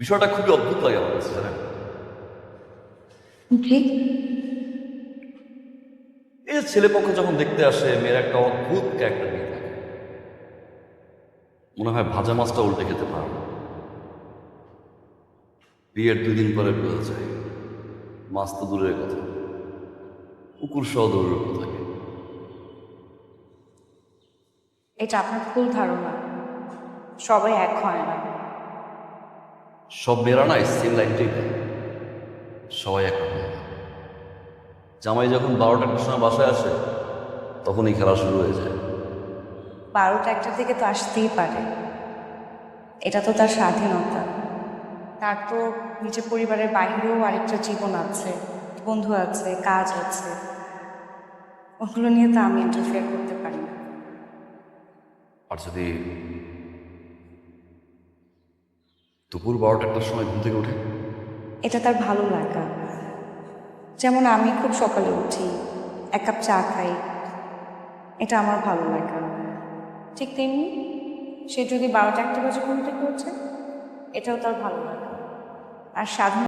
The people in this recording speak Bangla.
বিষয়টা খুবই অদ্ভুত লাগে আমার কাছে, জানেন? জি। এই যে ছেলেপক্ষ যখন দেখতে আসে, মেয়ের একটা অদ্ভুত ক্যারেক্টার নিয়ে থাকে, মনে হয় ভাজা মাছটা উল্টে খেতে পারে না। বিয়ের 2 দিন পরে বোঝা যায় মাছ তো দূরের কথা, কুকুর সহ দৌড়ের উপর থাকে। এটা আপনার ভুল ধারণা। সবাই এক হয় না। সব মেয়েরা না সেম লাইনটাই দেয়, সবাই একরকম না। জামাই যখন 12টার সময় বাসায় আসে তখনই খেলা শুরু হয়ে যায়। 12টা 1টার দিকে তো আসতেই পারে। এটা তো তার স্বাধীনতা। তার তো নিজের পরিবারের বাইরেও আরেকটা জীবন আছে, বন্ধু আছে, কাজ আছে। ওগুলো নিয়ে তো আমি ইন্টারফেয়ার করতে পারি না। আর যদি দুপুর 12টার সময় ঘুম থেকে ওঠে, এটা তার ভালো লাগা। যেমন আমি খুব সকালে উঠি, 1 কাপ চা খাই, এটা আমার ভালো লাগা। ঠিক তেমনি সে যদি 12টা 1টা বাজে ঘুম থেকে ওঠে, এটাও তার ভালো লাগা। আর স্বাধীন